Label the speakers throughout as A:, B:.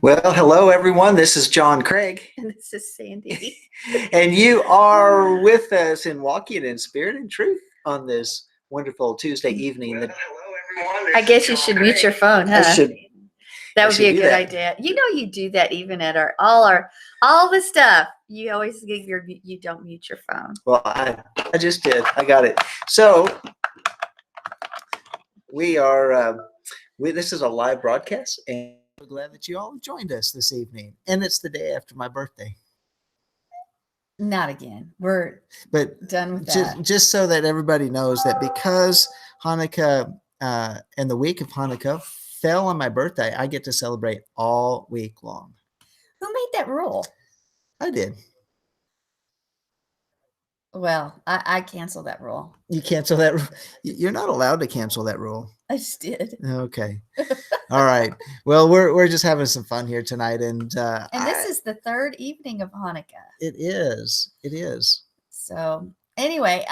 A: Well, hello everyone. This is John Craig,
B: And this is Sandy.
A: and you are with us in Walking in Spirit and Truth on this wonderful Tuesday evening.
B: Hello, everyone. I guess you should mute your phone,
A: I
B: huh?
A: should,
B: That
A: I
B: would
A: should
B: be a
A: do
B: good
A: that.
B: idea. You know, you do that even at all the stuff. You always give you don't mute your phone.
A: Well, I just did. I got it. So we are. This is a live broadcast, and I'm glad that you all joined us this evening. And it's the day after my birthday.
B: Not again. We're
A: But
B: done with that.
A: just so that everybody knows that because Hanukkah and the week of Hanukkah fell on my birthday, I get to celebrate all week long.
B: Who made that rule?
A: I did.
B: Well, I canceled that rule.
A: You cancel that rule? You're not allowed to cancel that rule.
B: I just did.
A: Okay. All right. Well, we're just having some fun here tonight, and
B: this is the third evening of Hanukkah.
A: It is. It is.
B: So anyway,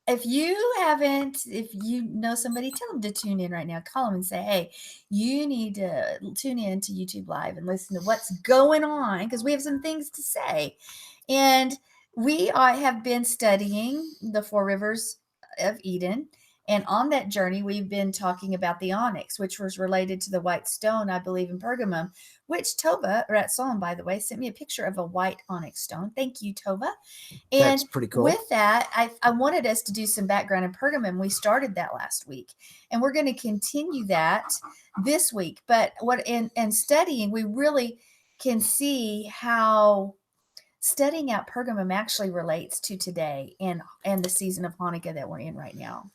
B: if you know somebody, tell them to tune in right now. Call them and say, hey, you need to tune in to YouTube Live and listen to what's going on, because we have some things to say. And we have been studying the four rivers of Eden. And on that journey, we've been talking about the onyx, which was related to the white stone, I believe, in Pergamum, which Tova, or at Solon, by the way, sent me a picture of a white onyx stone. Thank you, Tova. And
A: that's pretty cool.
B: With that, I wanted us to do some background in Pergamum. We started that last week, and we're going to continue that this week. But in studying, we really can see how studying out Pergamum actually relates to today and the season of Hanukkah that we're in right now.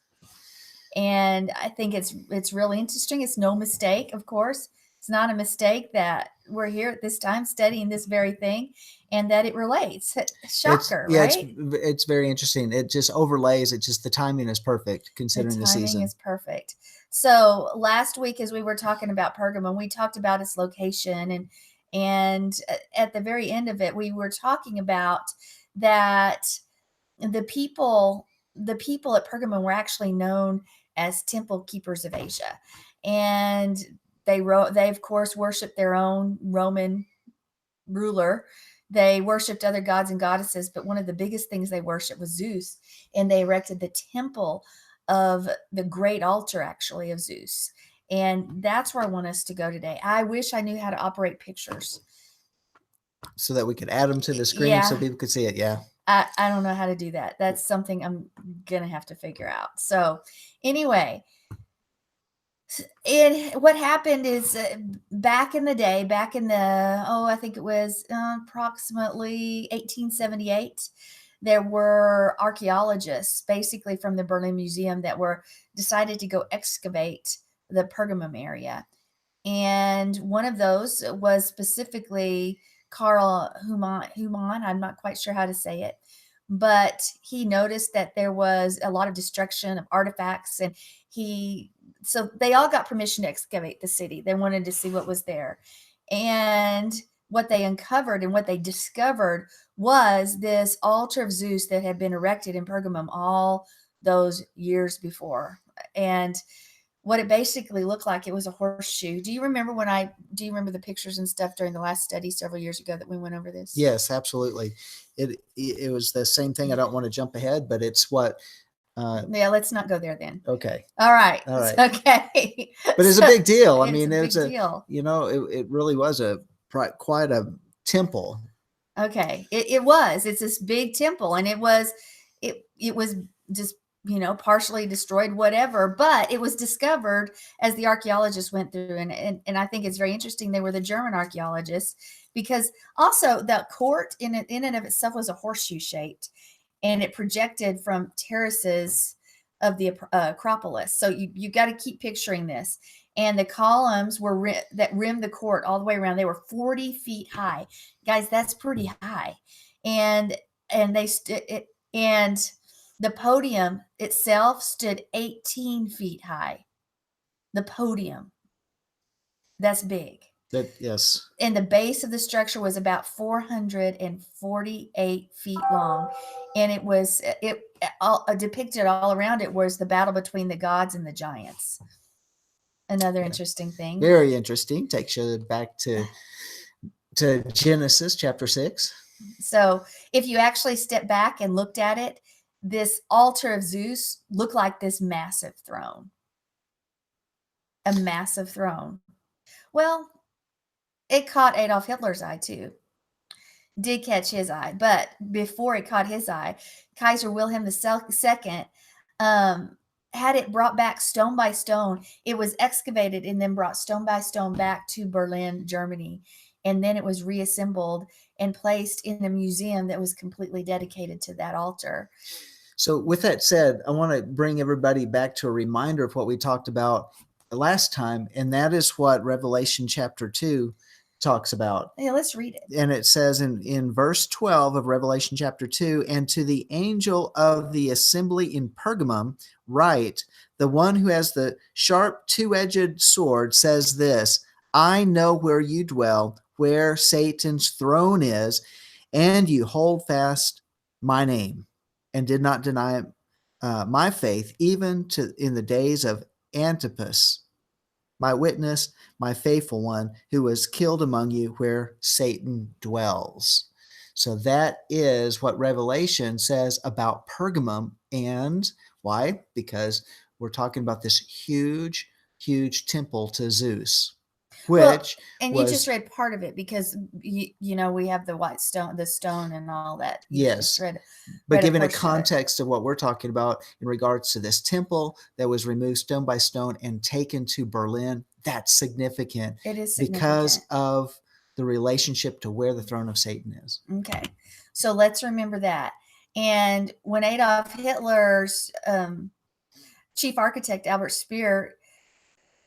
B: And I think it's really interesting. It's no mistake, of course. It's not a mistake that we're here at this time studying this very thing, and that it relates. Shocker, right?
A: It's very interesting. It just overlays. It just, the timing is perfect considering the season.
B: The timing is perfect. So last week, as we were talking about Pergamum, we talked about its location, and at the very end of it, we were talking about that the people at Pergamum were actually known as temple keepers of Asia, and they of course worshiped their own Roman ruler. They worshipped other gods and goddesses, but one of the biggest things they worshipped was Zeus, and they erected the temple of the great altar, actually, of Zeus. And that's where I want us to go today. I wish I knew how to operate pictures
A: so that we could add them to the screen so people could see it. Yeah.
B: I don't know how to do that. That's something I'm going to have to figure out. So anyway, what happened is back in the day, I think it was approximately 1878, there were archaeologists basically from the Berlin Museum that were decided to go excavate the Pergamum area. And one of those was specifically Carl Humann. I'm not quite sure how to say it, but he noticed that there was a lot of destruction of artifacts, and so they all got permission to excavate the city. They wanted to see what was there. And what they uncovered and what they discovered was this altar of Zeus that had been erected in Pergamum all those years before. And what it basically looked like, it was a horseshoe. Do you remember the pictures and stuff during the last study several years ago that we went over this?
A: Yes, absolutely. It was the same thing. I don't want to jump ahead, but it's what.
B: Yeah, let's not go there then.
A: Okay.
B: All right.
A: Okay. But it's a big deal. I mean, it's a deal. It really was quite a temple.
B: Okay. It was. It's this big temple, and it was just, partially destroyed, whatever, but it was discovered as the archaeologists went through. And I think it's very interesting. They were the German archaeologists, because also the court in and of itself was a horseshoe shaped, and it projected from terraces of the Acropolis. So you got to keep picturing this. And the columns that rimmed the court all the way around, they were 40 feet high. Guys, that's pretty high. And the podium itself stood 18 feet high. The podium. That's big.
A: Yes.
B: And the base of the structure was about 448 feet long. And it depicted all around it was the battle between the gods and the giants. Another
A: Yeah.
B: interesting thing.
A: Very interesting. Takes you back to Genesis chapter 6.
B: So if you actually step back and looked at it, this altar of Zeus looked like this massive throne. A massive throne. Well, it caught Adolf Hitler's eye too. Did catch his eye, but before it caught his eye, Kaiser Wilhelm II had it brought back stone by stone. It was excavated and then brought stone by stone back to Berlin, Germany. And then it was reassembled and placed in a museum that was completely dedicated to that altar.
A: So with that said, I want to bring everybody back to a reminder of what we talked about last time, and that is what Revelation chapter 2 talks about.
B: Yeah, let's read it.
A: And it says in verse 12 of Revelation chapter 2, and to the angel of the assembly in Pergamum write, the one who has the sharp two-edged sword says this, I know where you dwell, where Satan's throne is, and you hold fast my name and did not deny my faith, even in the days of Antipas, my witness, my faithful one, who was killed among you where Satan dwells. So that is what Revelation says about Pergamum. And why? Because we're talking about this huge, huge temple to Zeus, which
B: and
A: was,
B: you just read part of it because you know we have the white stone, the stone, and all that. You
A: yes,
B: read
A: but given a context of what we're talking about in regards to this temple that was removed stone by stone and taken to Berlin, that's significant.
B: It is
A: significant because of the relationship to where the throne of Satan is.
B: Okay, so let's remember that. And when Adolf Hitler's chief architect Albert Speer,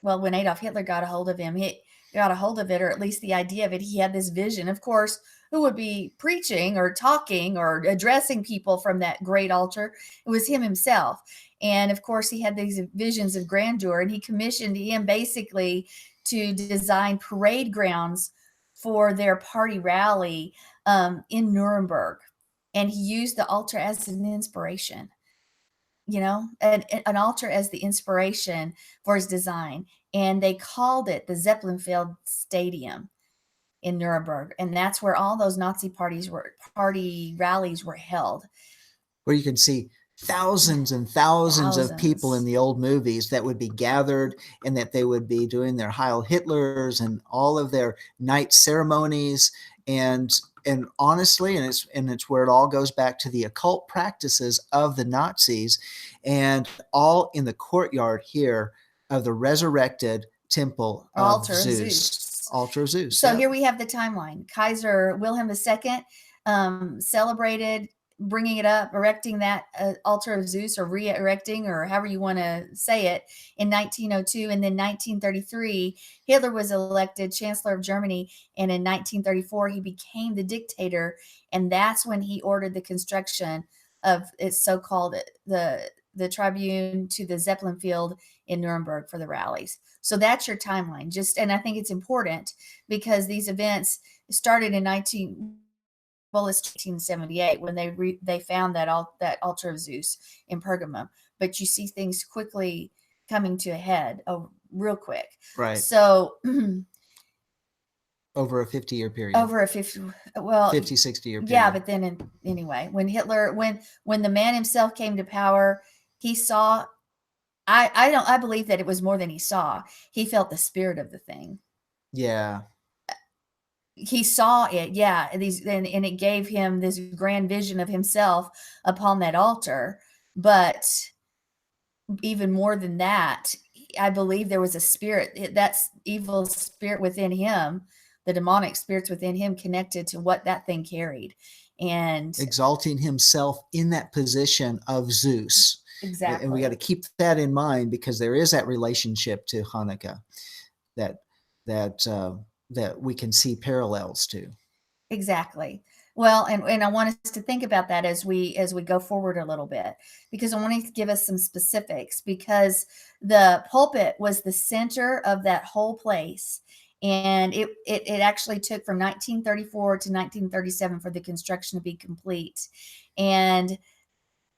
B: well, when Adolf Hitler got a hold of him, he got a hold of it, or at least the idea of it. He had this vision, of course, who would be preaching or talking or addressing people from that great altar. It was him himself. And of course, he had these visions of grandeur, and he commissioned him basically to design parade grounds for their party rally in Nuremberg. And he used the altar as an inspiration, you know, an altar as the inspiration for his design. And they called it the Zeppelinfeld Stadium in Nuremberg. And that's where all those Nazi party rallies were held.
A: Where you can see thousands and thousands of people in the old movies that would be gathered, and that they would be doing their Heil Hitlers and all of their night ceremonies. And honestly, and it's where it all goes back to the occult practices of the Nazis, and all in the courtyard here of the resurrected temple of
B: altar
A: Zeus. Altar of Zeus.
B: So here we have the timeline. Kaiser Wilhelm II celebrated bringing it up, erecting that altar of Zeus, or re-erecting, or however you want to say it, in 1902. And then 1933, Hitler was elected Chancellor of Germany. And in 1934, he became the dictator. And that's when he ordered the construction of its so-called the tribune to the Zeppelin field in Nuremberg for the rallies. So that's your timeline. And I think it's important because these events started in 1878 when they found that altar of Zeus in Pergamum. But you see things quickly coming to a head, real quick.
A: Right.
B: So
A: over a 50-year period.
B: Over a 50,
A: 60-year period.
B: Yeah, but then anyway, when Hitler, when the man himself came to power, he saw. I believe that it was more than he saw. He felt the spirit of the thing.
A: Yeah.
B: He saw it, yeah. And it gave him this grand vision of himself upon that altar. But even more than that, I believe there was a spirit, that's evil spirit within him, the demonic spirits within him connected to what that thing carried. And
A: exalting himself in that position of Zeus.
B: Exactly.
A: And we got to keep that in mind, because there is that relationship to Hanukkah that we can see parallels to.
B: Exactly. Well, and I want us to think about that as we go forward a little bit, because I want to give us some specifics, because the pulpit was the center of that whole place. And it actually took from 1934 to 1937 for the construction to be complete. And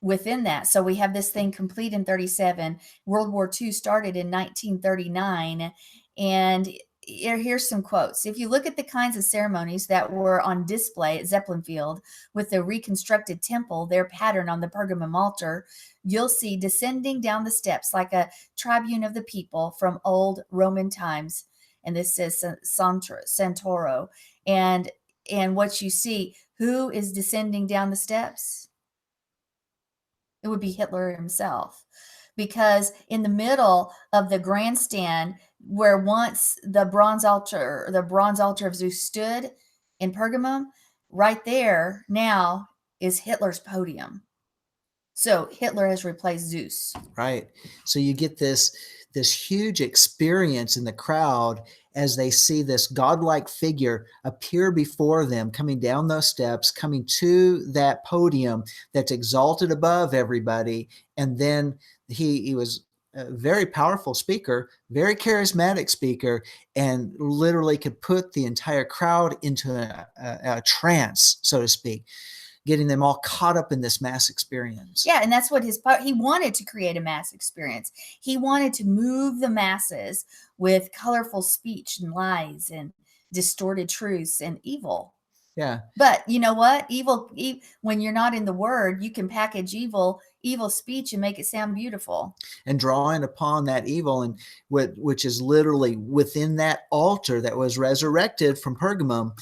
B: within that. So we have this thing complete in 37. World War II started in 1939. And here's some quotes. If you look at the kinds of ceremonies that were on display at Zeppelin Field with the reconstructed temple, their pattern on the Pergamum altar, you'll see descending down the steps like a tribune of the people from old Roman times. And this says Santoro. And what you see, who is descending down the steps? It would be Hitler himself. Because in the middle of the grandstand, where once the bronze altar of Zeus stood in Pergamum, right there now is Hitler's podium. So Hitler has replaced Zeus.
A: Right. So you get this huge experience in the crowd as they see this godlike figure appear before them, coming down those steps, coming to that podium that's exalted above everybody. And then he was a very powerful speaker, very charismatic speaker, and literally could put the entire crowd into a trance, so to speak, getting them all caught up in this mass experience.
B: Yeah, and that's what he wanted to create a mass experience. He wanted to move the masses with colorful speech and lies and distorted truths and evil.
A: Yeah.
B: But you know what? When you're not in the word, you can package evil speech and make it sound beautiful.
A: And drawing upon that evil, and which is literally within that altar that was resurrected from Pergamum,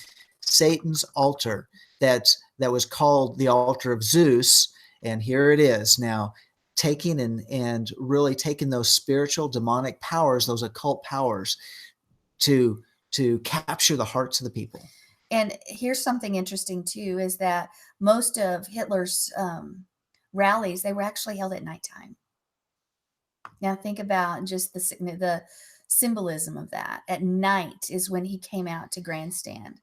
A: Satan's altar that was called the altar of Zeus. And here it is now, taking and really taking those spiritual demonic powers, those occult powers, to capture the hearts of the people.
B: And here's something interesting too, is that most of Hitler's rallies, they were actually held at nighttime. Now think about just the symbolism of that. At night is when he came out to grandstand.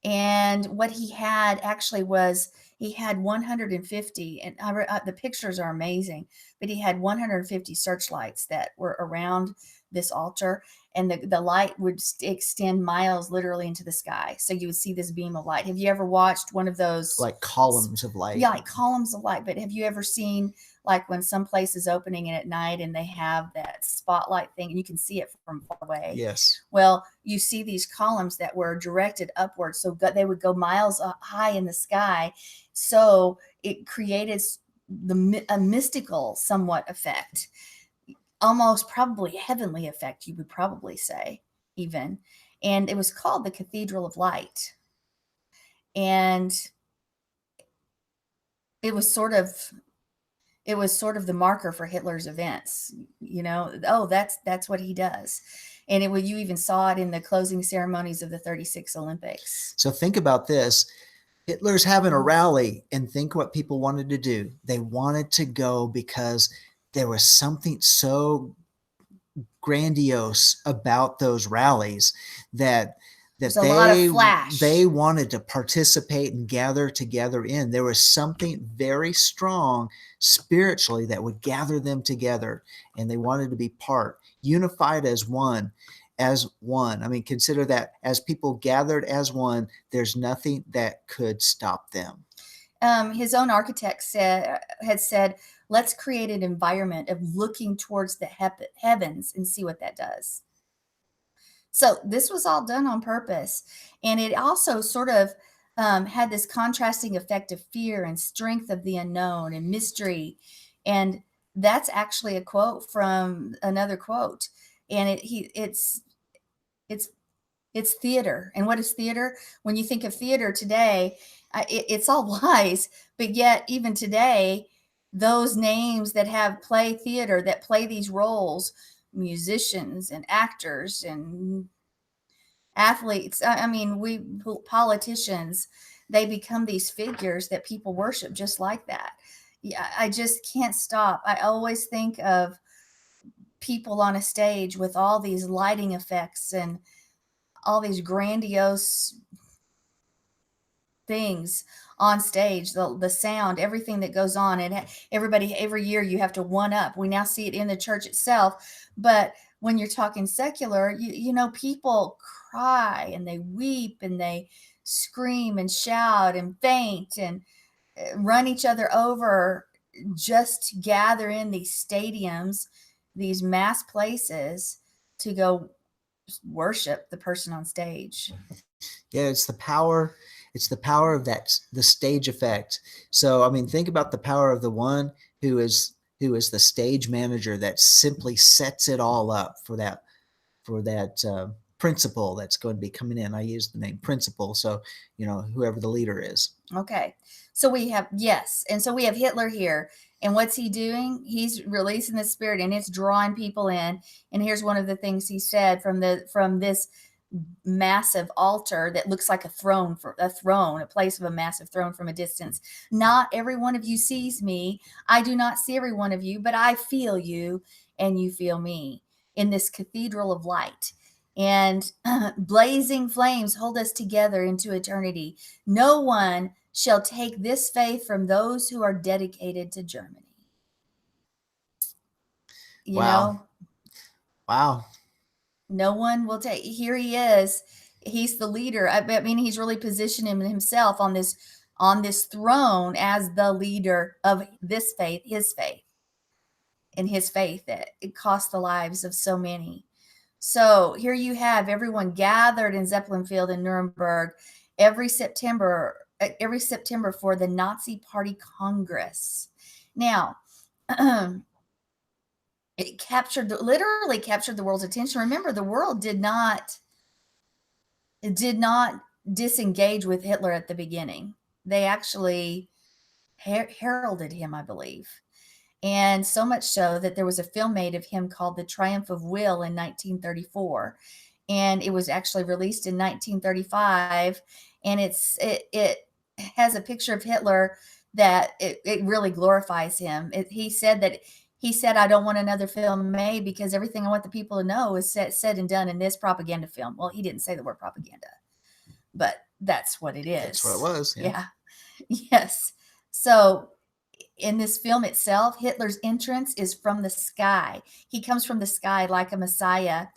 B: And what he had actually was, he had 150, and the pictures are amazing, but he had 150 searchlights that were around this altar, and the light would extend miles literally into the sky. So you would see this beam of light. Have you ever watched one of those?
A: Like columns of light.
B: Yeah, like columns of light. But have you ever seen, like, when some place is opening and at night and they have that spotlight thing and you can see it from far away?
A: Yes.
B: Well, you see these columns that were directed upwards, so they would go miles high in the sky. So it created a mystical somewhat effect, almost probably heavenly effect, you would probably say even. And it was called the Cathedral of Light. And it was sort of the marker for Hitler's events, oh, that's what he does. And you even saw it in the closing ceremonies of the 36 Olympics.
A: So think about this. Hitler's having a rally, and think what people wanted to do. They wanted to go because there was something so grandiose about those rallies that they wanted to participate and gather together in. There was something very strong spiritually that would gather them together, and they wanted to be unified as one. I mean, consider that as people gathered as one, there's nothing that could stop them.
B: His own architect had said, let's create an environment of looking towards the heavens and see what that does. So this was all done on purpose. And it also sort of had this contrasting effect of fear and strength of the unknown and mystery. And that's actually a quote from another quote. And it's theater. And what is theater? When you think of theater today, it's all lies. But yet even today, those names that play theater, that play these roles, musicians and actors and athletes, politicians, they become these figures that people worship just like that. Yeah, I just can't stop. I always think of people on a stage with all these lighting effects and all these grandiose things on stage, the sound, everything that goes on. And everybody, every year you have to one up. We now see it in the church itself. But when you're talking secular, people cry and they weep and they scream and shout and faint and run each other over just to gather in these stadiums, these mass places to go worship the person on stage.
A: Yeah, it's the power of the stage effect. So I mean, think about the power of the one who is the stage manager that simply sets it all up for that principal that's going to be coming in. I use the name principal, so whoever the leader is.
B: Okay. So we have, yes. And so we have Hitler here. And what's he doing? He's releasing the spirit and it's drawing people in. And here's one of the things he said from this massive altar that looks like a throne, a place of a massive throne from a distance. Not every one of you sees me. I do not see every one of you, but I feel you and you feel me in this cathedral of light. And blazing flames hold us together into eternity. No one shall take this faith from those who are dedicated to Germany. You
A: Wow.
B: know,
A: Wow.
B: no one will take. Here he is. He's the leader. I mean, he's really positioning himself on this throne as the leader of this faith, his faith, and his faith that it cost the lives of so many. So here you have everyone gathered in Zeppelin Field in Nuremberg every September for the Nazi Party Congress. Now, it literally captured the world's attention. Remember, the world did not disengage with Hitler at the beginning. They actually heralded him, I believe. And so much so that there was a film made of him called The Triumph of Will in 1934. And it was actually released in 1935. And it has a picture of Hitler that it really glorifies him. He said, I don't want another film made because everything I want the people to know is said and done in this propaganda film. Well, he didn't say the word propaganda, but that's what it is.
A: That's what it was.
B: Yeah. Yes. So in this film itself, Hitler's entrance is from the sky. He comes from the sky like a Messiah,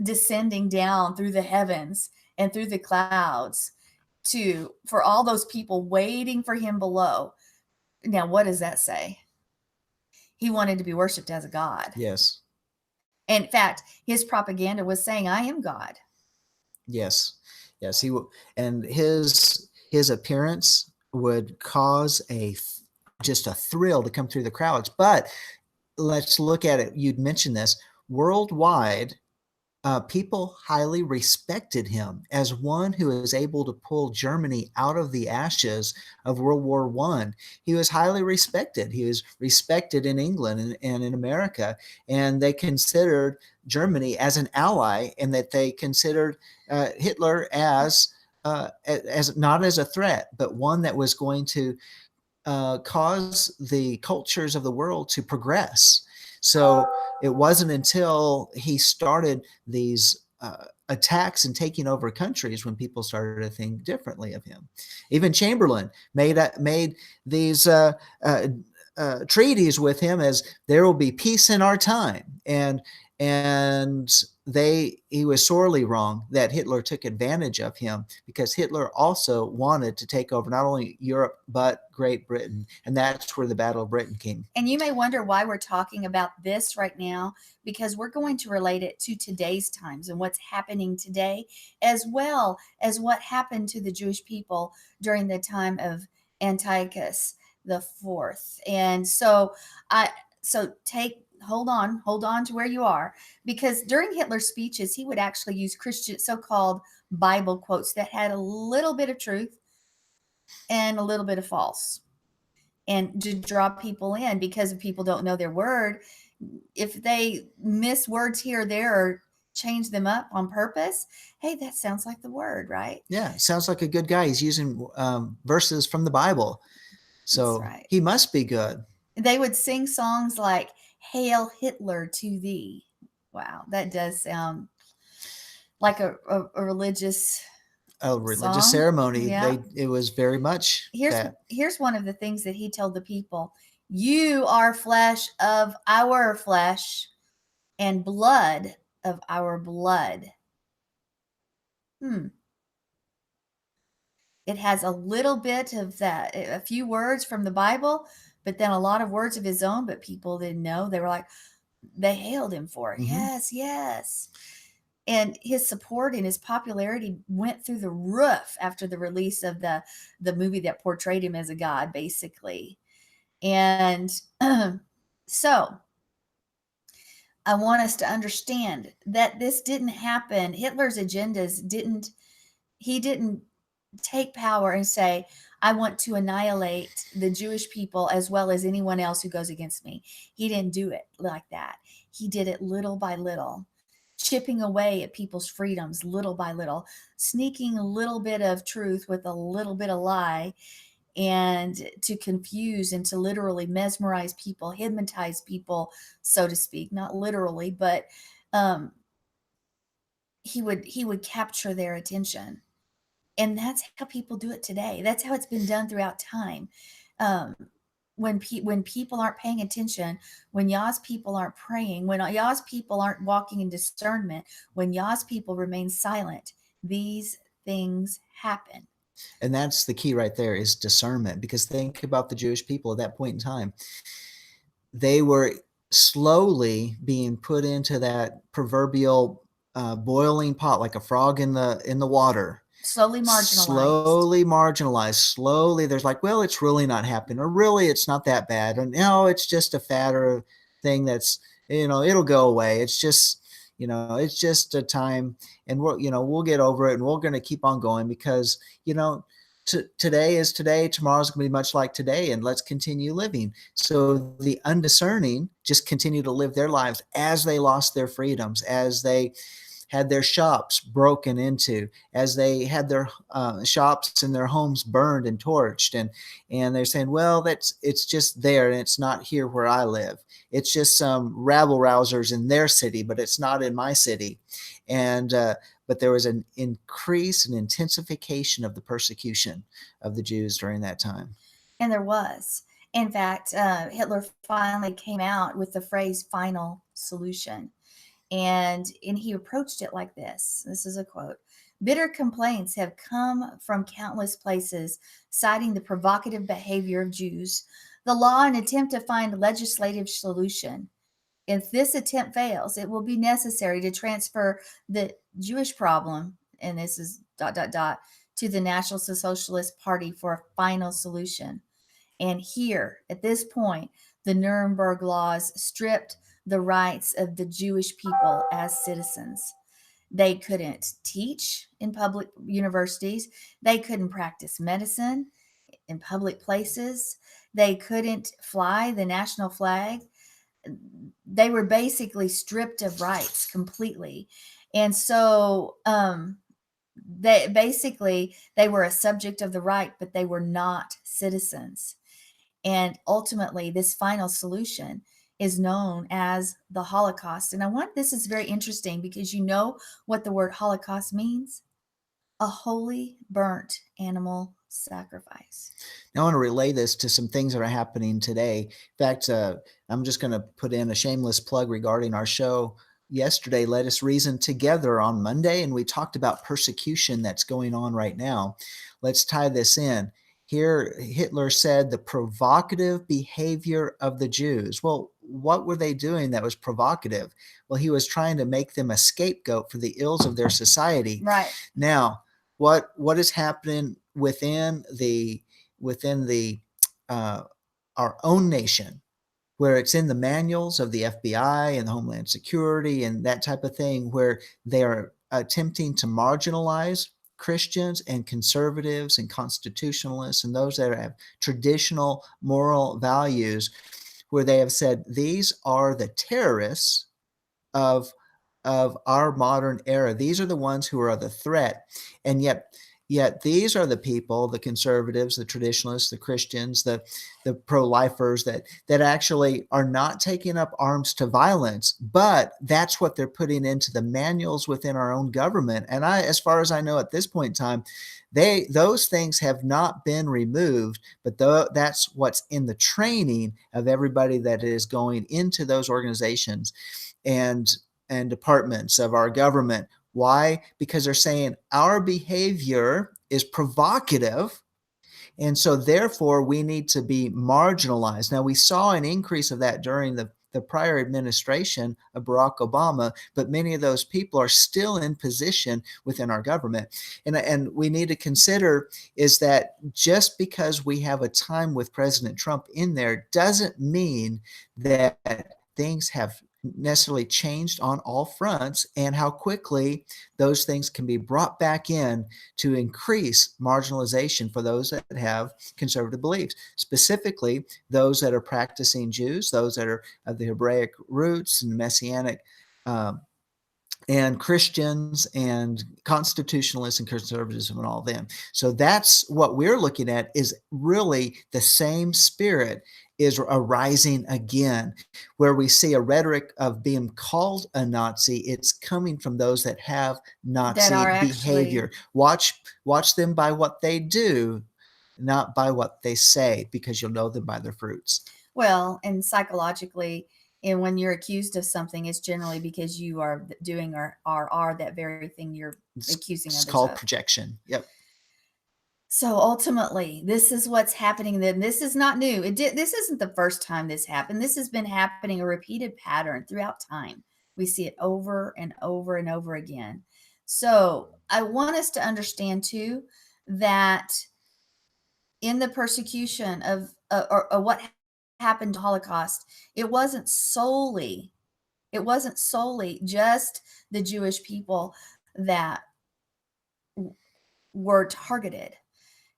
B: descending down through the heavens and through the clouds for all those people waiting for him below. Now, what does that say? He wanted to be worshipped as a god.
A: Yes.
B: And in fact, his propaganda was saying, I am God.
A: Yes. Yes. And his appearance would cause just a thrill to come through the crowds. But let's look at it. You'd mentioned this. Worldwide, people highly respected him as one who was able to pull Germany out of the ashes of World War I. He was highly respected. He was respected in England and in America, and they considered Germany as an ally, and that they considered Hitler as not as a threat, but one that was going to cause the cultures of the world to progress. So it wasn't until he started these attacks and taking over countries when people started to think differently of him. Even Chamberlain made these treaties with him as there will be peace in our time, and he was sorely wrong that Hitler took advantage of him, because Hitler also wanted to take over not only Europe but Great Britain, and that's where the Battle of Britain came.
B: And you may wonder why we're talking about this right now, because we're going to relate it to today's times and what's happening today, as well as what happened to the Jewish people during the time of Antiochus the Fourth. And so hold on to where you are, because during Hitler's speeches, he would actually use Christian so-called Bible quotes that had a little bit of truth and a little bit of false, and to draw people in, because if people don't know their word, if they miss words here or there or change them up on purpose, hey, that sounds like the word, right?
A: Yeah, sounds like a good guy. He's using verses from the Bible, so right. He must be good.
B: They would sing songs like "Hail Hitler to thee." Wow, that does sound like a religious song.
A: Ceremony. Yeah. It was very much
B: here's one of the things that he told the people: you are flesh of our flesh and blood of our blood. It has a little bit of that, a few words from the Bible, but then a lot of words of his own, but people didn't know. They were like, they hailed him for it.
A: Mm-hmm.
B: Yes, yes. And his support and his popularity went through the roof after the release of the movie that portrayed him as a god, basically. And so I want us to understand that this didn't happen. Hitler's agendas didn't, he didn't take power and say, I want to annihilate the Jewish people as well as anyone else who goes against me. He didn't do it like that. He did it little by little, chipping away at people's freedoms little by little, sneaking a little bit of truth with a little bit of lie, and to confuse and to literally mesmerize people, hypnotize people, so to speak, not literally, but um, he would capture their attention. And that's how people do it today. That's how it's been done throughout time. Um, when people aren't paying attention, when Yah's people aren't praying, when Yah's people aren't walking in discernment, when Yah's people remain silent, these things happen.
A: And that's the key right there, is discernment. Because think about the Jewish people at that point in time. They were slowly being put into that proverbial boiling pot, like a frog in the water.
B: Slowly marginalized.
A: Slowly marginalized. Slowly, there's like, well, it's really not happening, or really, it's not that bad, and no, it's just a fad or a thing that's, it'll go away. It's just, it's just a time, and we'll get over it, and we're going to keep on going because, today is today, tomorrow's going to be much like today, and let's continue living. So the undiscerning just continue to live their lives as they lost their freedoms, as they had their shops broken into, as they had their shops and their homes burned and torched, and they're saying, well, it's just there, and it's not here where I live. It's just some rabble rousers in their city, but it's not in my city. And but there was an increase and intensification of the persecution of the Jews during that time.
B: And there was. In fact, Hitler finally came out with the phrase "final solution." And he approached it like this. This is a quote. Bitter complaints have come from countless places, citing the provocative behavior of Jews, the law, and attempt to find legislative solution. If this attempt fails, it will be necessary to transfer the Jewish problem, and this is ... to the National Socialist Party for a final solution. And here, at this point, the Nuremberg laws stripped the rights of the Jewish people as citizens. They couldn't teach in public universities. They couldn't practice medicine in public places. They couldn't fly the national flag. They were basically stripped of rights completely. And so they were a subject of the right, but they were not citizens. And ultimately, this final solution is known as the Holocaust. And this is very interesting because you know what the word Holocaust means? A holy burnt animal sacrifice.
A: Now I want to relay this to some things that are happening today. In fact, I'm just going to put in a shameless plug regarding our show. Yesterday, Let Us Reason Together on Monday, and we talked about persecution that's going on right now. Let's tie this in. Here, Hitler said the provocative behavior of the Jews. Well, what were they doing that was provocative? Well, he was trying to make them a scapegoat for the ills of their society.
B: Right.
A: Now, what is happening within our own nation, where it's in the manuals of the FBI and the Homeland Security and that type of thing, where they are attempting to marginalize Christians and conservatives and constitutionalists and those that have traditional moral values, where they have said these are the terrorists of our modern era. These are the ones who are the threat. And yet these are the people, the conservatives, the traditionalists, the Christians, the pro-lifers that actually are not taking up arms to violence, but that's what they're putting into the manuals within our own government. And as far as I know at this point in time, those things have not been removed, but that's what's in the training of everybody that is going into those organizations and departments of our government. Why? Because they're saying our behavior is provocative, And so therefore we need to be marginalized. Now we saw an increase of that during the prior administration of Barack Obama, but many of those people are still in position within our government. And we need to consider is that just because we have a time with President Trump in there doesn't mean that things have necessarily changed on all fronts, and how quickly those things can be brought back in to increase marginalization for those that have conservative beliefs, specifically those that are practicing Jews, those that are of the Hebraic roots and Messianic, and Christians and constitutionalists and conservatism and all them. So that's what we're looking at, is really the same spirit is arising again, where we see a rhetoric of being called a Nazi. It's coming from those that have Nazi behavior. Watch them by what they do, not by what they say, because you'll know them by their fruits.
B: Well, and psychologically, and when you're accused of something, it's generally because you are doing or are that very thing you're accusing others of.
A: It's called projection. Yep.
B: So ultimately, this is what's happening. Then this is not new. This isn't the first time this happened. This has been happening, a repeated pattern throughout time. We see it over and over and over again. So I want us to understand too that in the persecution of or what happened to Holocaust, it wasn't solely just the Jewish people that were targeted.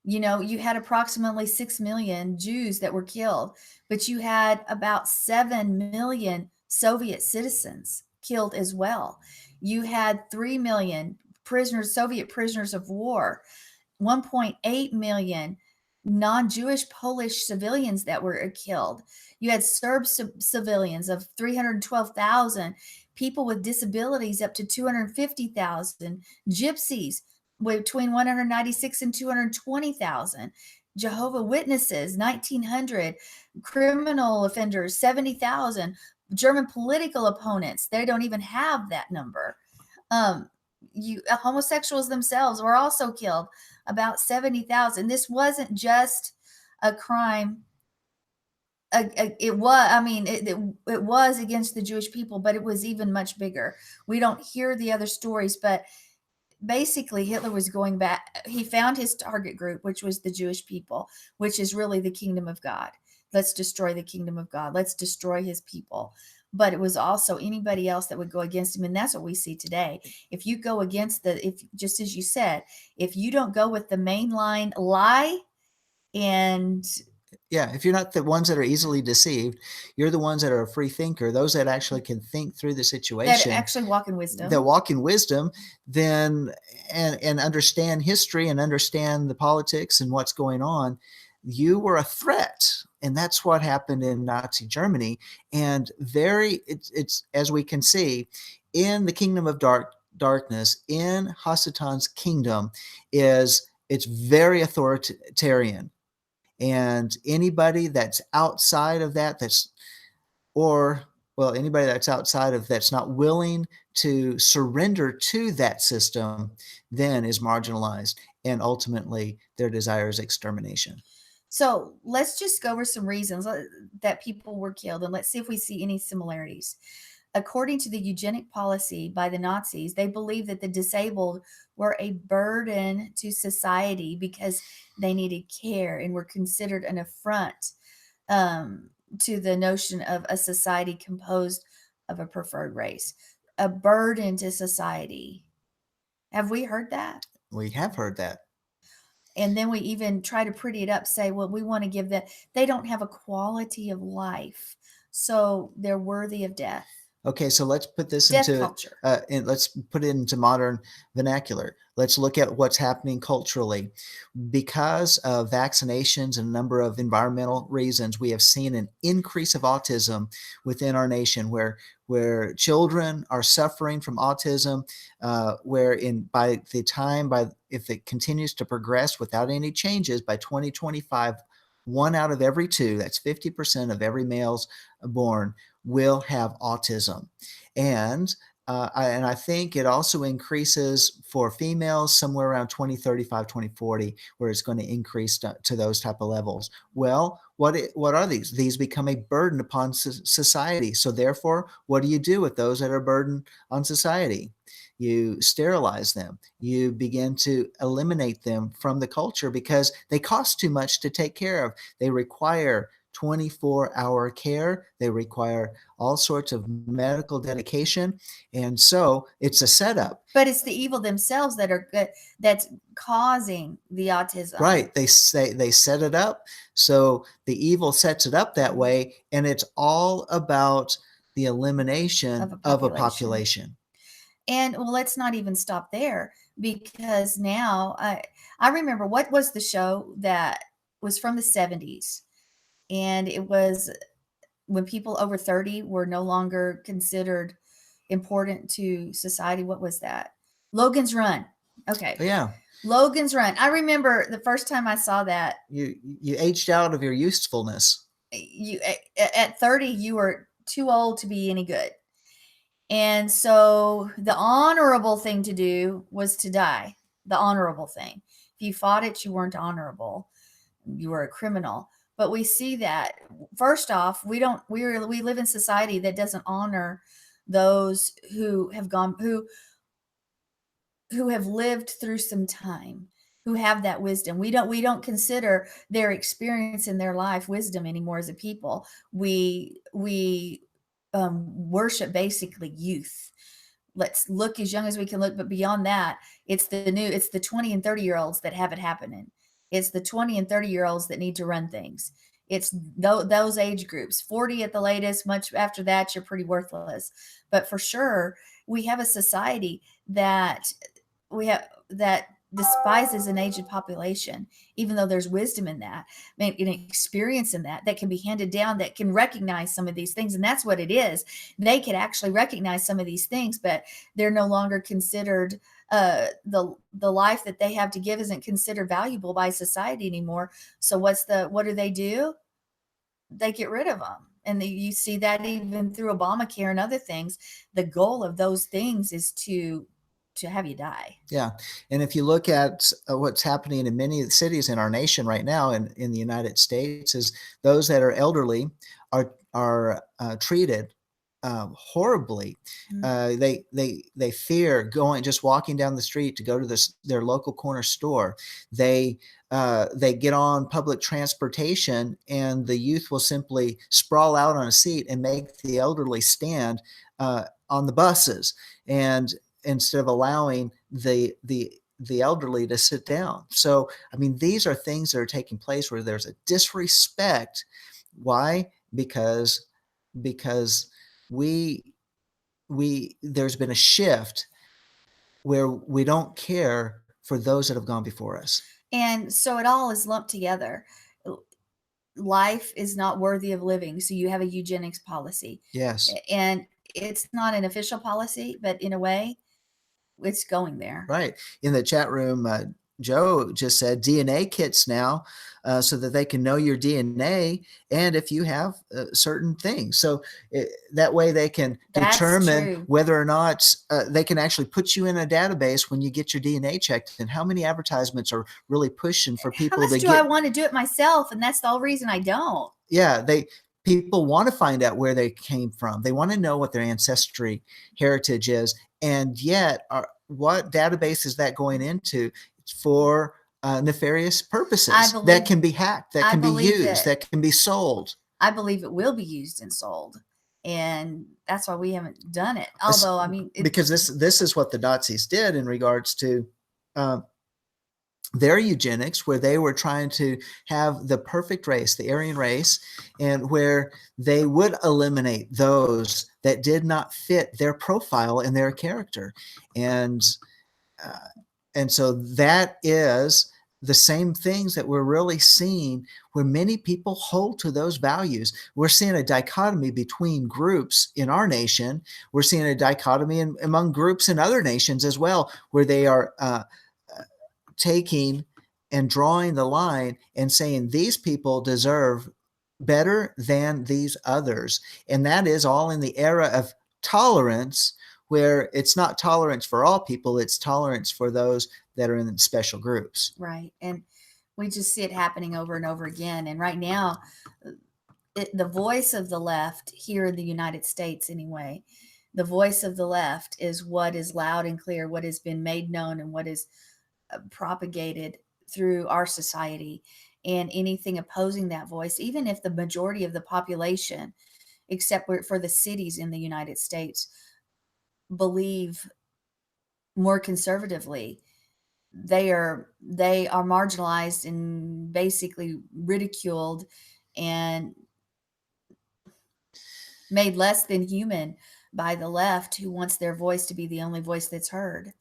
B: You know, you had approximately 6 million Jews that were killed, but you had about 7 million Soviet citizens killed as well. You had 3 million prisoners, Soviet prisoners of war, 1.8 million non-Jewish Polish civilians that were killed. You had Serb civilians of 312,000, people with disabilities up to 250,000, gypsies between 196 and 220,000, Jehovah Witnesses 1,900, criminal offenders 70,000, German political opponents, they don't even have that number. Homosexuals themselves were also killed, about 70,000. This wasn't just a crime. It was against the Jewish people, but it was even much bigger. We don't hear the other stories, but basically Hitler was going back. He found his target group, which was the Jewish people, which is really the kingdom of God. Let's destroy the kingdom of God. Let's destroy his people. But it was also anybody else that would go against him. And that's what we see today. If you go against just as you said, if you don't go with the mainline lie, and
A: yeah, if you're not the ones that are easily deceived, you're the ones that are a free thinker, those that actually can think through the situation,
B: that actually walk in wisdom,
A: then and understand history and understand the politics and what's going on, you were a threat. And that's what happened in Nazi Germany. And it's as we can see in the kingdom of darkness, in Hasatan's kingdom, it's very authoritarian. And anybody that's outside of that, anybody that's outside of that's not willing to surrender to that system, then is marginalized, and ultimately their desire is extermination.
B: So let's just go over some reasons that people were killed, and let's see if we see any similarities. According to the eugenic policy by the Nazis, they believed that the disabled were a burden to society because they needed care and were considered an affront to the notion of a society composed of a preferred race. A burden to society. Have we heard that?
A: We have heard that.
B: And then we even try to pretty it up, say, well, we want to give that. They don't have a quality of life, so they're worthy of death.
A: Okay, so let's put this
B: Death
A: into
B: culture.
A: Let's put it into modern vernacular. Let's look at what's happening culturally. Because of vaccinations and a number of environmental reasons, we have seen an increase of autism within our nation, where children are suffering from autism, if it continues to progress without any changes, by 2025, 1 out of every 2, that's 50% of every males born, will have autism. And and I think it also increases for females somewhere around 2035, 2040, where it's going to increase to those type of levels. Well, what are these? These become a burden upon society. So therefore, what do you do with those that are a burden on society? You sterilize them. You begin to eliminate them from the culture because they cost too much to take care of. They require 24-hour care. They require all sorts of medical dedication. And so it's a setup.
B: But it's the evil themselves that are good, that's causing the autism.
A: Right. They set it up. So the evil sets it up that way. And it's all about the elimination of a population.
B: And well, let's not even stop there, because now I remember, what was the show that was from the 70s? And it was when people over 30 were no longer considered important to society. What was that? Logan's Run. Okay.
A: Yeah.
B: Logan's Run. I remember the first time I saw that.
A: You aged out of your usefulness.
B: You at 30, you were too old to be any good. And so the honorable thing to do was to die. The honorable thing. If you fought it, you weren't honorable. You were a criminal. But we see that, first off, we live in society that doesn't honor those who have gone, who have lived through some time, who have that wisdom. We don't consider their experience in their life wisdom anymore as a people. We worship basically youth. Let's look as young as we can look, but beyond that, it's the 20 and 30-year-olds that have it happening. It's the 20 and 30-year-olds that need to run things. It's those age groups, 40 at the latest. Much after that, you're pretty worthless. But for sure, we have a society that despises an aged population, even though there's wisdom in that, an experience in that can be handed down, that can recognize some of these things. And that's what it is. They could actually recognize some of these things, but they're no longer considered, the life that they have to give isn't considered valuable by society anymore. So what do? They get rid of them. And you see that even through Obamacare and other things. The goal of those things is to have you die.
A: Yeah. And if you look at what's happening in many cities in our nation right now, in the United States, is those that are elderly are treated horribly. They fear just walking down the street to go to their local corner store. They get on public transportation, and the youth will simply sprawl out on a seat and make the elderly stand on the buses, and instead of allowing the elderly to sit down. So, I mean, these are things that are taking place where there's a disrespect. Why? Because there's been a shift where we don't care for those that have gone before us.
B: And so it all is lumped together. Life is not worthy of living. So you have a eugenics policy.
A: Yes.
B: And it's not an official policy, but in a way, it's going there.
A: Right. In the chat room, Joe just said DNA kits now, so that they can know your DNA and if you have certain things. So that way they can determine whether or not they can actually put you in a database when you get your DNA checked. And how many advertisements are really pushing for people to
B: I want to do it myself? And that's the whole reason I don't.
A: Yeah. People want to find out where they came from. They want to know what their ancestry heritage is. And yet, what database is that going into? It's for nefarious purposes that can be hacked, that can be used, that can be sold.
B: I believe it will be used and sold. And that's why we haven't done it. Although, I mean,
A: because this is what the Nazis did in regards to their eugenics, where they were trying to have the perfect race, the Aryan race, and where they would eliminate those that did not fit their profile and their character. And so that is the same things that we're really seeing, where many people hold to those values. We're seeing a dichotomy between groups in our nation. We're seeing a dichotomy among groups in other nations as well, where they are taking and drawing the line and saying these people deserve better than these others. And that is all in the era of tolerance, where it's not tolerance for all people, it's tolerance for those that are in special groups.
B: Right. And we just see it happening over and over again. And right now, the voice of the left here in the United States, anyway, the voice of the left is what is loud and clear, what has been made known, and what is propagated through our society. And anything opposing that voice, even if the majority of the population, except for the cities in the United States, believe more conservatively, they are marginalized and basically ridiculed and made less than human by the left, who wants their voice to be the only voice that's heard.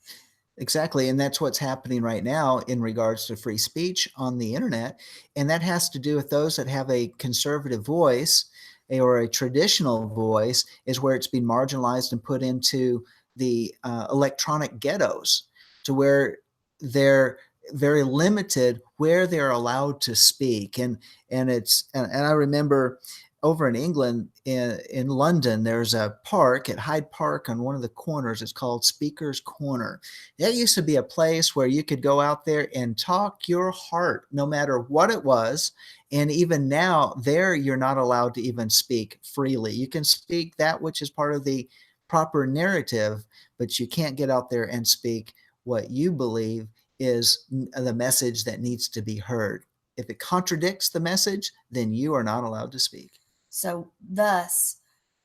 A: Exactly. And that's what's happening right now in regards to free speech on the internet. And that has to do with those that have a conservative voice or a traditional voice, is where it's been marginalized and put into the electronic ghettos, to where they're very limited where they're allowed to speak. And I remember over in England, in London, there's a park at Hyde Park on one of the corners. It's called Speaker's Corner. That used to be a place where you could go out there and talk your heart, no matter what it was. And even now, there you're not allowed to even speak freely. You can speak that which is part of the proper narrative, but you can't get out there and speak what you believe is the message that needs to be heard. If it contradicts the message, then you are not allowed to speak.
B: So thus,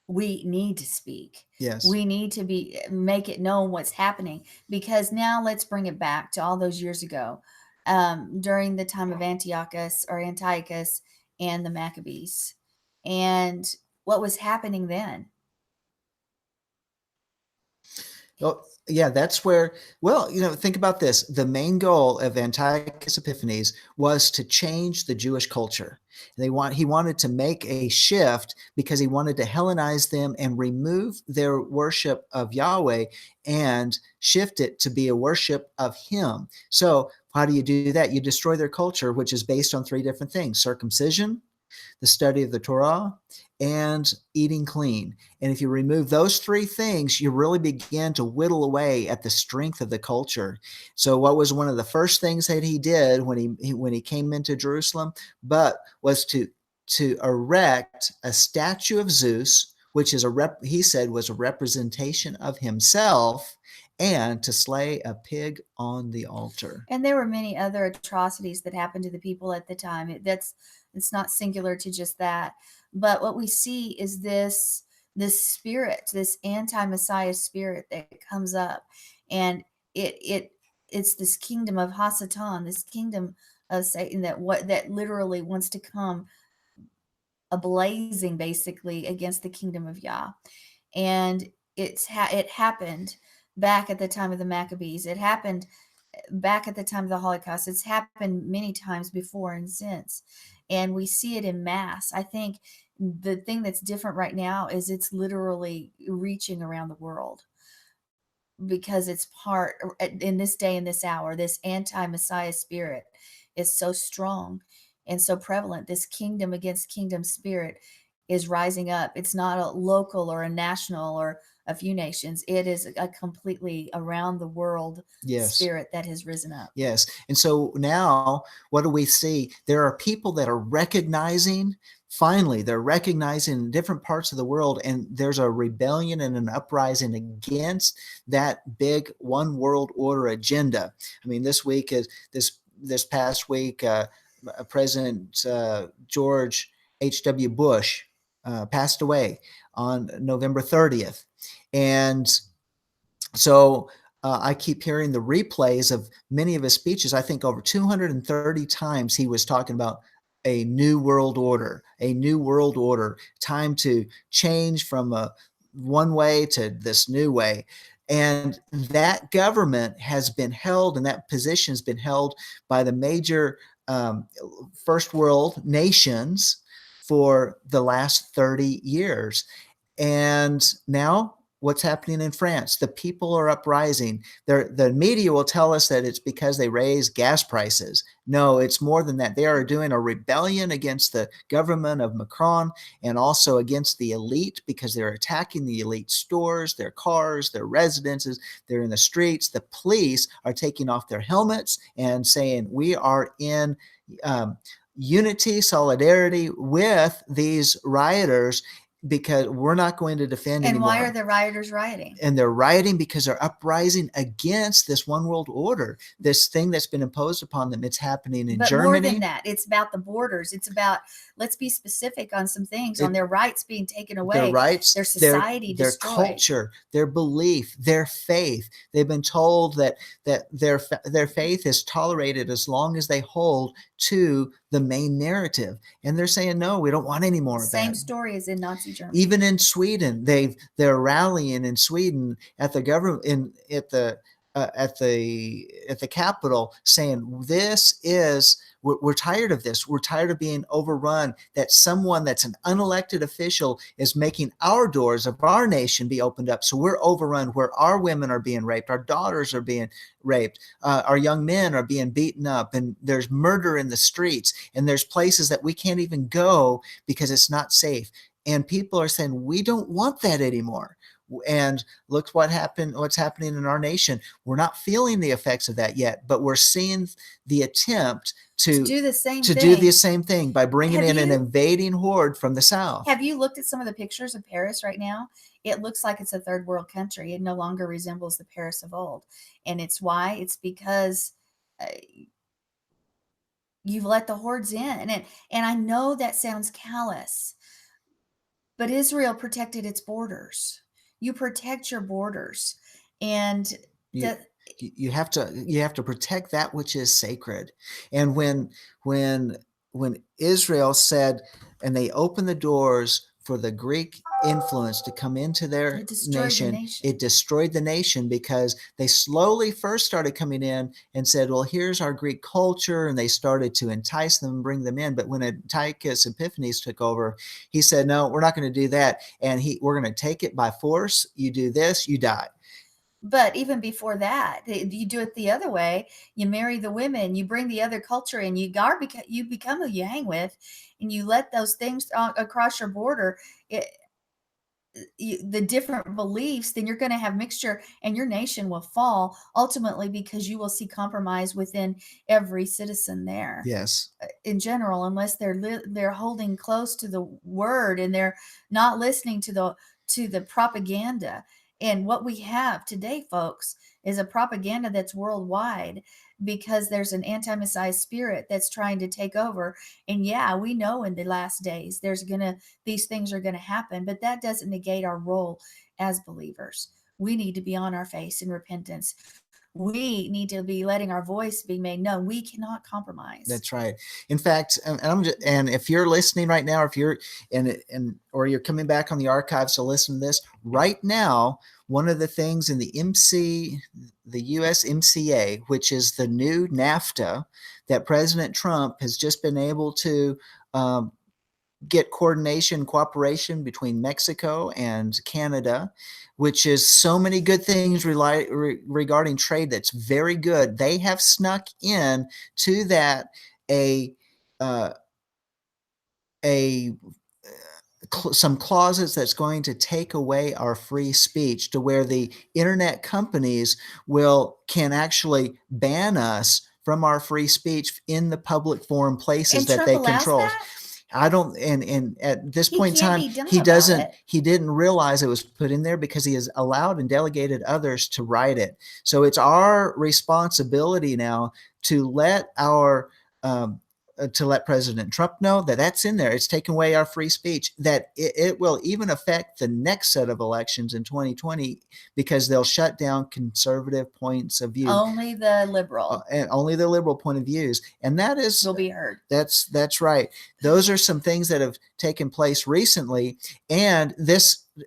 B: we need to speak.
A: Yes.
B: We need to make it known what's happening, because now let's bring it back to all those years ago, during the time of Antiochus and the Maccabees, and what was happening then.
A: Oh, yeah, that's where, well, think about this. The main goal of Antiochus Epiphanes was to change the Jewish culture. He wanted to make a shift because he wanted to Hellenize them and remove their worship of Yahweh and shift it to be a worship of him. So how do you do that? You destroy their culture, which is based on 3 different things: circumcision, the study of the Torah, and eating clean. And if you remove those 3 things, you really begin to whittle away at the strength of the culture. So what was one of the first things that he did when he came into Jerusalem? But was to erect a statue of Zeus, which is he said was a representation of himself, and to slay a pig on the altar.
B: And there were many other atrocities that happened to the people at the time. It's not singular to just that. But what we see is this spirit, this anti-Messiah spirit that comes up, and it's this kingdom of Hasatan, this kingdom of Satan that literally wants to come ablazing, basically, against the kingdom of Yah. And it happened back at the time of the Maccabees. It happened back at the time of the Holocaust. It's happened many times before and since, and we see it in mass. I think the thing that's different right now is it's literally reaching around the world, because it's part, in this day and this hour, this anti-Messiah spirit is so strong and so prevalent. This kingdom against kingdom spirit is rising up. It's not a local or a national or a few nations. It is a completely around the world spirit that has risen up.
A: Yes. And so now what do we see? There are people that are recognizing, finally, they're recognizing in different parts of the world, and there's a rebellion and an uprising against that big one world order agenda. I mean, this past week, President George H.W. Bush passed away on November 30th. And so I keep hearing the replays of many of his speeches. I think over 230 times he was talking about a new world order, time to change from one way to this new way. And that government has been held, and that position has been held by the major first world nations for the last 30 years. And now what's happening in France. The people are uprising. The media will tell us that it's because they raise gas prices. No, it's more than that. They are doing a rebellion against the government of Macron and also against the elite because they're attacking the elite stores, their cars, their residences. They're in the streets. The police are taking off their helmets and saying, we are in unity, solidarity with these rioters because we're not going to defend
B: And
A: anymore.
B: why are the rioters rioting?
A: And they're rioting because they're uprising against this one world order, this thing that's been imposed upon them. It's happening in Germany.
B: But more than that, it's about the borders. It's about, let's be specific on some things, on their rights being taken away,
A: their rights,
B: their society
A: their
B: destroyed,
A: culture, their belief, their faith. They've been told that their faith is tolerated as long as they hold to the main narrative, and they're saying no, we don't want any more of that.
B: Same story as in Nazi Germany.
A: Even in Sweden, they're rallying in Sweden at the government at the capital, saying we're tired of this. We're tired of being overrun, that someone that's an unelected official is making our doors of our nation be opened up. So we're overrun, where our women are being raped, our daughters are being raped, our young men are being beaten up, and there's murder in the streets, and there's places that we can't even go because it's not safe. And people are saying, we don't want that anymore. And look what's happening in our nation. We're not feeling the effects of that yet, but we're seeing the attempt to do the same thing by bringing in an invading horde from the south.
B: Have you looked at some of the pictures of Paris right now? It looks like it's a third world country. It no longer resembles the Paris of old. And it's why? It's because you've let the hordes in. And I know that sounds callous, but Israel protected its borders. You protect your borders, and
A: you have to protect that which is sacred. And when Israel said, and they opened the doors for the Greek influence to come into their nation, it destroyed the nation, because they slowly first started coming in and said, well, here's our Greek culture, and they started to entice them and bring them in. But when Antiochus Epiphanes took over, he said, no, we're not going to do that, and we're going to take it by force. You do this, you die.
B: But even before that, you do it the other way. You marry the women, you bring the other culture in, you become who you hang with, and you let those things across your border, the different beliefs, then you're going to have mixture, and your nation will fall ultimately, because you will see compromise within every citizen there.
A: Yes.
B: In general, unless they're holding close to the word and they're not listening to the propaganda. And what we have today, folks, is a propaganda that's worldwide, because there's an anti-Messiah spirit that's trying to take over. And yeah, we know in the last days these things are going to happen, but that doesn't negate our role as believers. We need to be on our face in repentance. We need to be letting our voice be made known. We cannot compromise.
A: That's right. In fact, and if you're listening right now, or if you're or you're coming back on the archives to listen to this right now, one of the things in the USMCA, which is the new NAFTA, that President Trump has just been able to get cooperation between Mexico and Canada, which is so many good things regarding trade. That's very good. They have snuck in to that some clauses that's going to take away our free speech, to where the internet companies can actually ban us from our free speech in the public forum places that they control. I don't, and at this point in time, he didn't realize it was put in there, because he has allowed and delegated others to write it. So it's our responsibility now to let President Trump know that that's in there. It's taken away our free speech, that it will even affect the next set of elections in 2020, because they'll shut down conservative points of view.
B: Only the liberal.
A: And only the liberal point of views. And that will
B: be heard.
A: That's right. Those are some things that have taken place recently. And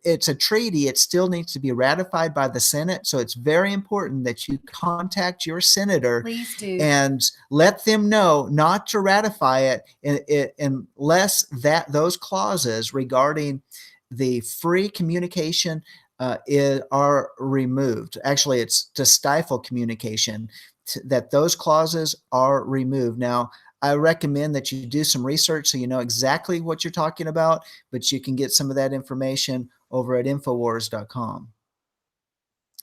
A: it's a treaty. It still needs to be ratified by the Senate. So it's very important that you contact your senator.
B: Please do.
A: And let them know not to ratify it unless those clauses regarding the free communication are removed. Actually, it's to stifle communication, that those clauses are removed. Now, I recommend that you do some research so you know exactly what you're talking about, but you can get some of that information over at Infowars.com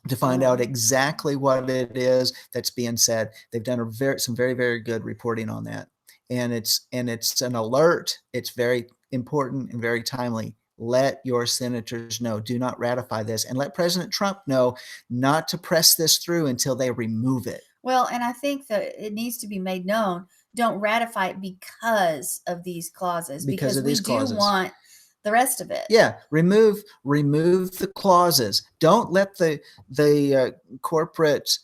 A: to find out exactly what it is that's being said. They've done some very, very good reporting on that. And it's an alert. It's very important and very timely. Let your senators know. Do not ratify this, and let President Trump know not to press this through until they remove it.
B: Well, and I think that it needs to be made known, don't ratify it because of these clauses,
A: Because of these clauses.
B: Do want the rest of it.
A: Yeah, remove the clauses. Don't let the corporate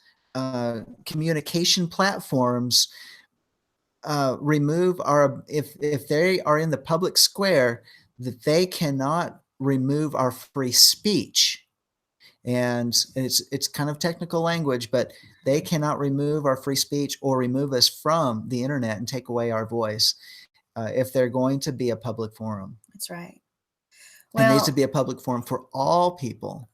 A: communication platforms remove our, if they are in the public square, that they cannot remove our free speech. And it's kind of technical language, but they cannot remove our free speech or remove us from the internet and take away our voice if they're going to be a public forum.
B: That's right.
A: Well, it needs to be a public forum for all people.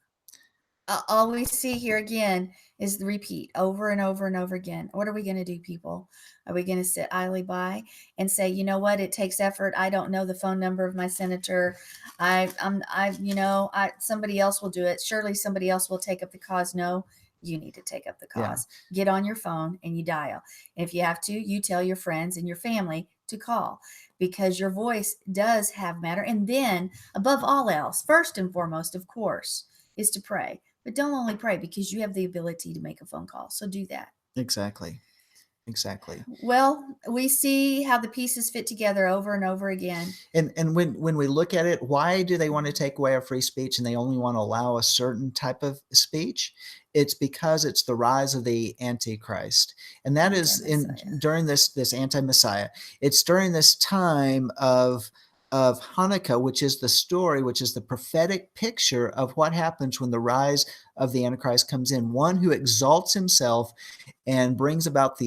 B: All we see here again is the repeat over and over and over again. What are we going to do, people? Are we going to sit idly by and say, you know what? It takes effort. I don't know the phone number of my senator. Somebody else will do it. Surely somebody else will take up the cause. No, you need to take up the cause. Yeah. Get on your phone and you dial. If you have to, you tell your friends and your family to call, because your voice does have matter. And then above all else, first and foremost, of course, is to pray. But don't only pray, because you have the ability to make a phone call. So do that.
A: Exactly.
B: Well, we see how the pieces fit together over and over again.
A: And when we look at it, why do they want to take away our free speech and they only want to allow a certain type of speech? It's because it's the rise of the Antichrist. And that is during this anti-Messiah. It's during this time of Hanukkah, which is the story, which is the prophetic picture of what happens when the rise of the Antichrist comes in. One who exalts himself and brings about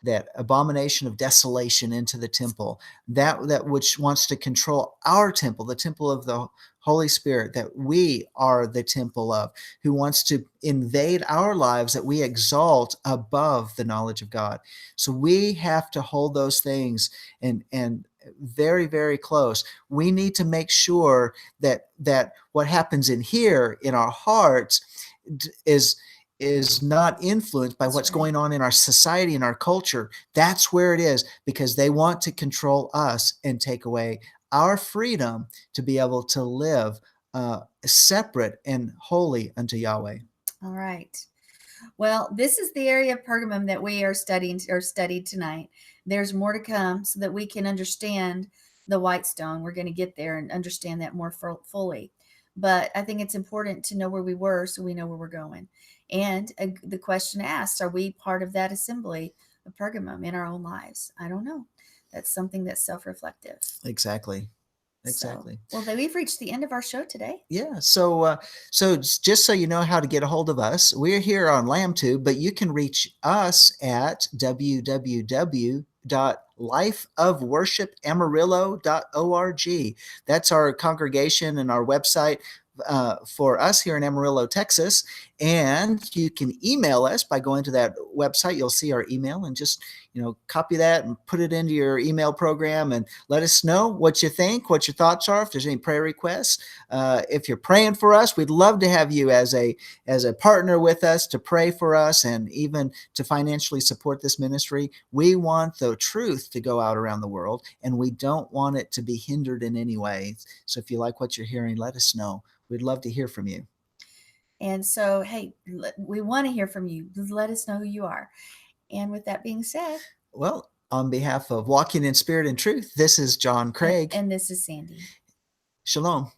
A: that abomination of desolation into the temple, that which wants to control our temple, the temple of the Holy Spirit, that we are the temple of, who wants to invade our lives, that we exalt above the knowledge of God. So we have to hold those things and very, very close. We need to make sure that what happens in here in our hearts is not influenced by what's going on in our society and our culture. That's where it is, because they want to control us and take away our freedom to be able to live separate and holy unto Yahweh.
B: All right. Well, this is the area of Pergamum that we are studied tonight. There's more to come so that we can understand the white stone. We're going to get there and understand that more fully. But I think it's important to know where we were so we know where we're going. And the question asked, are we part of that assembly of Pergamum in our own lives? I don't know. That's something that's self-reflective.
A: Exactly.
B: Well, we've reached the end of our show today.
A: Yeah. So just so you know how to get a hold of us, we're here on LambTube, but you can reach us at www.lifeofworshipamarillo.org. That's our congregation and our website for us here in Amarillo, Texas. And you can email us by going to that website. You'll see our email, and just copy that and put it into your email program and let us know what you think, what your thoughts are, if there's any prayer requests. If you're praying for us, we'd love to have you as a partner with us to pray for us and even to financially support this ministry. We want the truth to go out around the world, and we don't want it to be hindered in any way. So if you like what you're hearing, let us know. We'd love to hear from you.
B: And so, hey, we want to hear from you. Let us know who you are. And with that being said,
A: well, on behalf of Walking in Spirit and Truth, this is John Craig.
B: And this is Sandi.
A: Shalom.